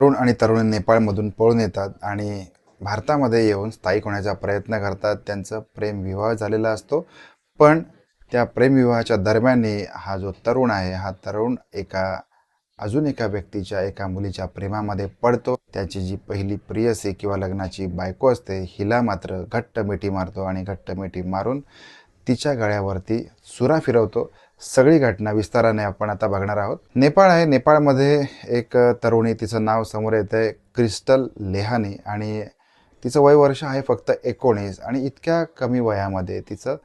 तरुण आणि तरुणी नेपाळमधून पळून येतात आणि भारतामध्ये येऊन स्थायिक होण्याचा प्रयत्न करतात. त्यांचं प्रेमविवाह झालेला असतो. पण त्या प्रेमविवाहाच्या दरम्यानही हा जो तरुण आहे, हा तरुण अजून एका व्यक्तीच्या, एका मुलीच्या प्रेमामध्ये पडतो. त्याची जी पहिली प्रेयसी किंवा लग्नाची बायको असते, हिला मात्र घट्ट मिठी मारतो आणि घट्ट मिठी मारून तिच्या गळ्यावरती सुरा फिरवतो. सगळी घटना विस्ताराने आपण आता बघणार आहोत. नेपाळ आहे. नेपाळमध्ये एक तरुणी, तिचं नाव समोर येतंय क्रिस्टल लेहानी आणि तिचं वय वर्ष आहे फक्त 19 आणि इतक्या कमी वयामध्ये तिचं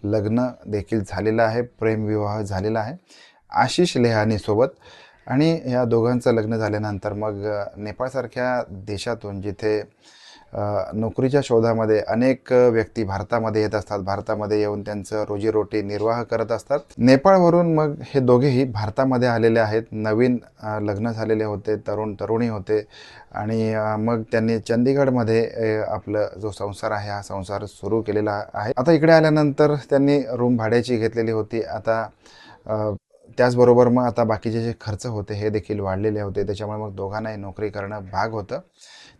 लग्न देखील झालेलं आहे. प्रेमविवाह झालेला आहे आशिष लेहानी सोबत. आणि या दोघांचं लग्न झाल्यानंतर मग नेपाळसारख्या देशातून जिथे नोकरीच्या शोधामध्ये अनेक व्यक्ती भारतामध्ये येत असतात, भारतामध्ये येऊन त्यांचं रोजीरोटी निर्वाह करत असतात. नेपाळवरून मग हे दोघेही भारतामध्ये आलेले आहेत. नवीन लग्न झालेले होते, तरुण तरुणी होते आणि मग त्यांनी चंदीगडमध्ये आपलं जो संसार आहे हा संसार सुरू केलेला आहे. आता इकडे आल्यानंतर त्यांनी रूम भाड्याची घेतलेली होती. आता त्याचबरोबर मग आता बाकीचे जे खर्च होते हे देखील वाढलेले होते. त्याच्यामुळे मग दोघांनाही नोकरी करणं भाग होतं.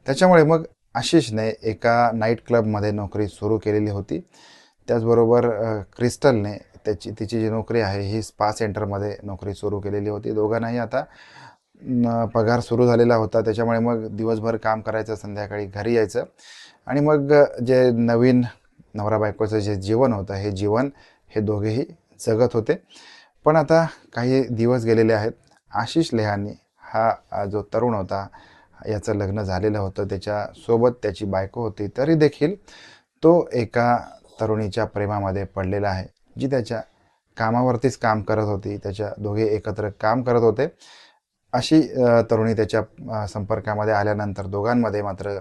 त्याच्यामुळे मग आशिषने एका नाईट क्लबमध्ये नोकरी सुरू केलेली होती. त्याचबरोबर क्रिस्टलने तिची जी नोकरी आहे ही स्पा सेंटरमध्ये नोकरी सुरू केलेली होती. दोघांनाही आता पगार सुरू झालेला होता. त्याच्यामुळे मग दिवसभर काम करायचं, संध्याकाळी घरी यायचं आणि मग जे नवीन नवरा बायकोचं जे जीवन होतं हे जीवन हे दोघेही जगत होते. पण आता काही दिवस गेलेले आहेत. आशिष लेहानी हा जो तरुण होता, याचं लग्न झालेलं होतं. त्याच्यासोबत त्याची बायको होती. तरी देखील तो एका तरुणीच्या प्रेमामध्ये पडलेला आहे, जी त्याच्या कामावरतीच काम करत होती. दोघे एकत्र काम करत होते. अशी तरुणी त्याच्या संपर्कामध्ये आल्यानंतर दोघांमध्ये मात्र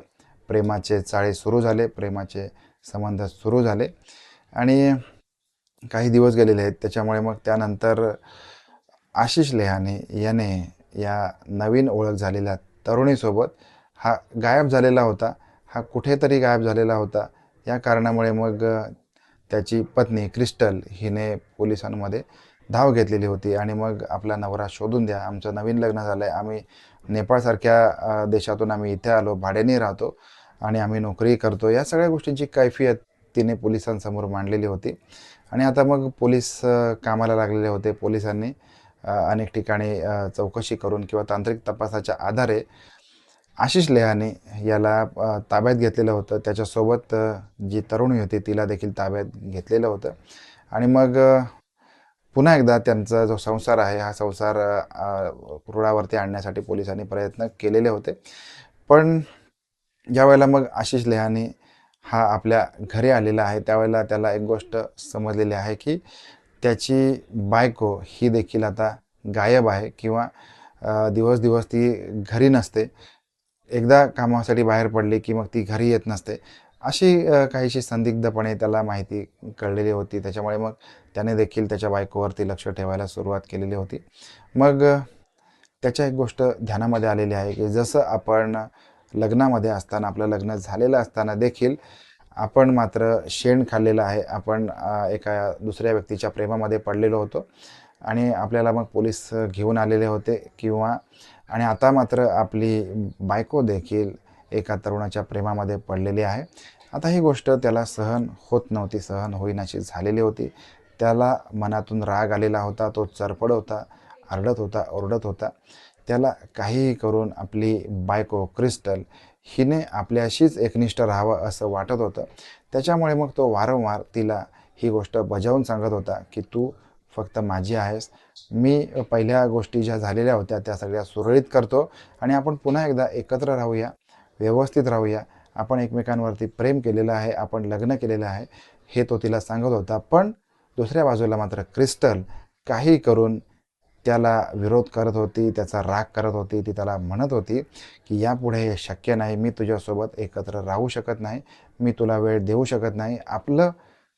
प्रेमाचे चाळे सुरू झाले, प्रेमाचे संबंध सुरू झाले आणि काही दिवस गेलेले आहेत. त्याच्यामुळे मग त्यानंतर आशिष लेहानी याने या नवीन ओळख झालेल्या तरुणीसोबत हा गायब झालेला होता. हा कुठेतरी गायब झालेला होता. या कारणामुळे मग त्याची पत्नी क्रिस्टल हिने पोलिसांमध्ये धाव घेतलेली होती आणि मग आपला नवरा शोधून द्या. आमचं नवीन लग्न झालं आहे. आम्ही नेपाळसारख्या देशातून आम्ही इथे आलो, भाड्याने राहतो आणि आम्ही नोकरी करतो. या सगळ्या गोष्टींची कैफियत तिने पोलिसांसमोर मांडलेली होती. आणि आता मग पोलीस कामाला लागलेले होते. पोलिसांनी अनेक ठिकाणी चौकशी करून किंवा तांत्रिक तपासाच्या आधारे आशिष लेहानी याला ताब्यात घेतलेलं होतं. त्याच्यासोबत जी तरुणी होती तिला देखील ताब्यात घेतलेलं होतं आणि मग पुन्हा एकदा त्यांचा जो संसार आहे हा संसार रुळावरती आणण्यासाठी पोलिसांनी प्रयत्न केलेले होते. पण ज्यावेळेला मग आशिष लेहानी हा आपल्या घरी आलेला आहे त्यावेळेला त्याला एक गोष्ट समजलेली आहे की त्याची बायको ही देखील आता गायब आहे किंवा दिवस दिवस ती घरी नसते. एकदा कामासाठी बाहेर पडली की मग ती घरी येत नसते. अशी काहीशी संदिग्धपणे त्याला माहिती कळलेली होती. त्याच्यामुळे मग त्याने देखील त्याच्या बायकोवरती लक्ष ठेवायला सुरुवात केलेली होती. मग त्याच्या एक गोष्ट ध्यानामध्ये आलेली आहे की जसं आपण लग्नामध्ये असताना, आपलं लग्न झालेलं असताना देखील आपण मात्र शेण खाल्लेलं आहे. आपण एका दुसऱ्या व्यक्तीच्या प्रेमामध्ये पडलेलो होतो आणि आपल्याला मग पोलीस घेऊन आलेले होते आणि आता मात्र आपली बायको देखील एका तरुणाच्या प्रेमामध्ये पडलेली आहे. आता ही गोष्ट त्याला सहन होत नव्हती, सहन होईनाशी झालेली होती. त्याला मनातून राग आलेला होता. तो चरफड होता, आरडत होता, ओरडत होता. त्याला काहीही करून आपली बायको क्रिस्टल हिने आपल्याशीच एकनिष्ठ राहावं असं वाटत होतं. त्याच्यामुळे मग तो वारंवार तिला ही गोष्ट बजावून सांगत होता की तू फक्त माझी आहेस. मी पहिल्या गोष्टी ज्या झालेल्या होत्या त्या सगळ्या सुरळीत करतो आणि आपण पुन्हा एकदा एकत्र राहूया, व्यवस्थित राहूया. आपण एकमेकांवरती प्रेम केलेलं आहे, आपण लग्न केलेलं आहे, हे तो तिला सांगत होता. पण दुसऱ्या बाजूला मात्र क्रिस्टल काही करून त्याला विरोध करत होती, त्याचा राग करत होती. ती त्याला म्हणत होती की यापुढे हे शक्य नाही, मी तुझ्यासोबत एकत्र राहू शकत नाही, मी तुला वेळ देऊ शकत नाही. आपलं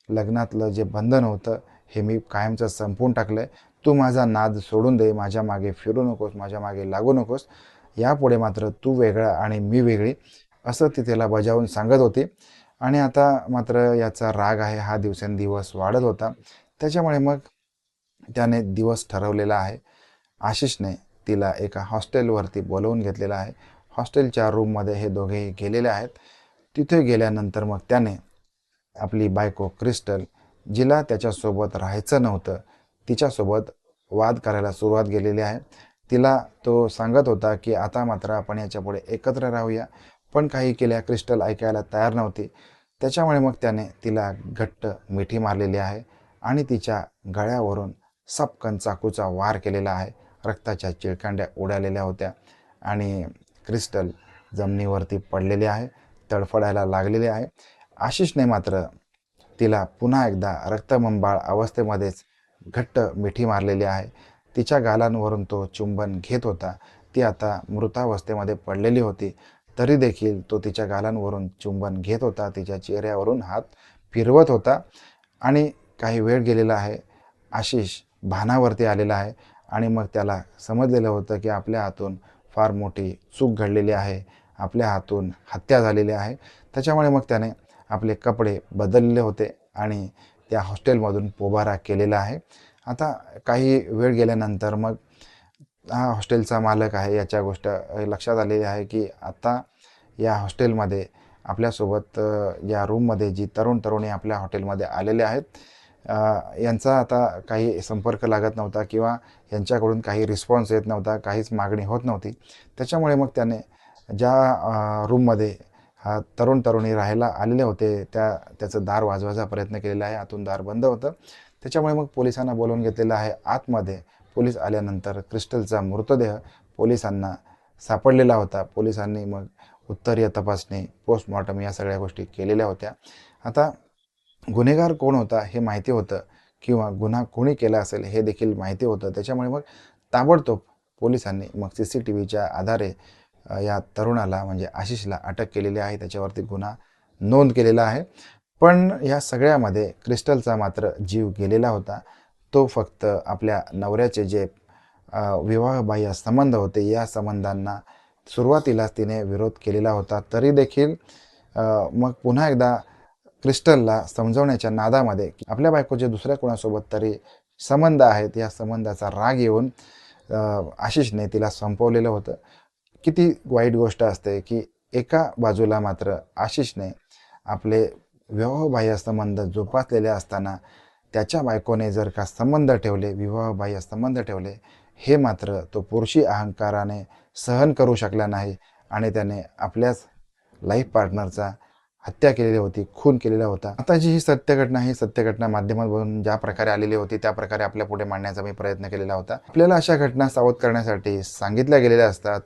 लग्नातलं जे बंधन होतं हे मी कायमचं संपवून टाकलं आहे. तू माझा नाद सोडून दे, माझ्या मागे फिरू नकोस, माझ्या मागे लागू नकोस. यापुढे मात्र तू वेगळा आणि मी वेगळी, असं ती त्याला बजावून सांगत होती. आणि आता मात्र याचा राग आहे हा दिवसेंदिवस वाढत होता. त्याच्यामुळे मग त्याने दिवस ठरवलेला आहे. आशिषने तिला एका हॉस्टेलवरती बोलवून घेतलेलं आहे. हॉस्टेलच्या रूममध्ये हे दोघेही गेलेले आहेत. तिथे गेल्यानंतर मग त्याने आपली बायको क्रिस्टल, जिला त्याच्यासोबत राहायचं नव्हतं, तिच्यासोबत वाद करायला सुरुवात केलेली आहे. तिला तो सांगत होता की आता मात्र आपण याच्यापुढे एकत्र राहूया, पण काही केल्या क्रिस्टल ऐकायला तयार नव्हती. त्याच्यामुळे मग त्याने तिला घट्ट मिठी मारलेली आहे आणि तिच्या गळ्यावरून सपकन चाकूचा वार केलेला आहे. रक्ताच्या चिळकांड्या उडालेल्या होत्या आणि क्रिस्टल जमिनीवरती पडलेली आहे, तडफडायला लागलेली आहे. आशिषने मात्र तिला पुन्हा एकदा रक्तबंबाळ अवस्थेमध्येच घट्ट मिठी मारलेली आहे. तिच्या गालांवरून तो चुंबन घेत होता. ती आता मृतावस्थेमध्ये पडलेली होती, तरी देखील तो तिच्या गालांवरून चुंबन घेत होता, तिच्या चेहऱ्यावरून हात फिरवत होता. आणि काही वेळ गेलेला आहे. आशिष भानावरती आलेला आहे आणि मग त्याला समजलेलं होतं की आपल्या हातून फार मोठी चूक घडलेली आहे, आपल्या हातून हत्या झालेली आहे. त्याच्यामुळे मग त्याने आपले कपडे बदलले होते आणि त्या हॉस्टेलमधून पोबारा केलेला आहे. आता काही वेळ गेल्यानंतर मग हा हॉस्टेलचा मालक आहे, याच्या गोष्ट लक्षात आलेली आहे की आता या हॉस्टेलमध्ये आपल्यासोबत या रूममध्ये जी तरुणी आपल्या हॉटेलमध्ये आलेले आहेत, यांचा आता काही संपर्क लागत नव्हता किंवा यांच्याकडून काही रिस्पॉन्स येत नव्हता, काहीच मागणी होत नव्हती. त्याच्यामुळे मग त्याने ज्या रूममध्ये हा तरुणी राहायला आलेले होते त्याचं दार वाजवायचा प्रयत्न केलेला आहे. आतून दार बंद होतं. त्याच्यामुळे मग पोलिसांना बोलावून घेतलेलं आहे. आतमध्ये पोलीस आल्यानंतर क्रिस्टलचा मृतदेह पोलिसांना सापडलेला होता. पोलिसांनी मग उत्तरीय तपासणी, पोस्टमॉर्टम या सगळ्या गोष्टी केलेल्या होत्या. आता गुन्हेगार कोण होता हे माहिती होतं किंवा गुन्हा कोणी केला असेल हे देखील माहिती होतं. त्याच्यामुळे मग ताबडतोब पोलिसांनी मग CCTVच्या आधारे या तरुणाला म्हणजे आशिषला अटक केलेली आहे. त्याच्यावरती गुन्हा नोंद केलेला आहे. पण या सगळ्यामध्ये क्रिस्टलचा मात्र जीव गेलेला होता. तो फक्त आपल्या नवऱ्याचे जे विवाहबाह्य संबंध होते, या संबंधांना सुरुवातीलाच तिने विरोध केलेला होता. तरी देखील मग पुन्हा एकदा क्रिस्टलला समजवण्याच्या नादामध्ये आपल्या बायकोचे दुसऱ्या कोणासोबत तरी संबंध आहेत, या संबंधाचा राग येऊन आशिषने तिला संपवलेलं होतं. किती वाईट गोष्ट असते की एका बाजूला मात्र आशिषने आपले विवाहबाह्य संबंध जोपासलेले असताना त्याच्या बायकोने जर का संबंध ठेवले, विवाहबाह्य संबंध ठेवले, हे मात्र तो पुरुषी अहंकाराने सहन करू शकला नाही आणि त्याने आपल्याच लाईफ पार्टनरचा हत्या केलेली होती, खून केलेला होता. आता जी ही सत्यघटना, ही सत्यघटना माध्यमांवरून ज्या प्रकारे आलेली होती त्या प्रकारे आपल्या पुढे मांडण्याचा मी प्रयत्न केलेला होता. आपल्याला अशा घटना सावध करण्यासाठी सांगितल्या गेलेल्या असतात.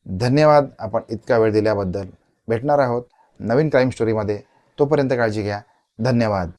धन्यवाद आपण इतका वेळ दिल्याबद्दल. भेटणार आहोत नवीन क्राईम स्टोरीमध्ये. तोपर्यंत काळजी घ्या. धन्यवाद.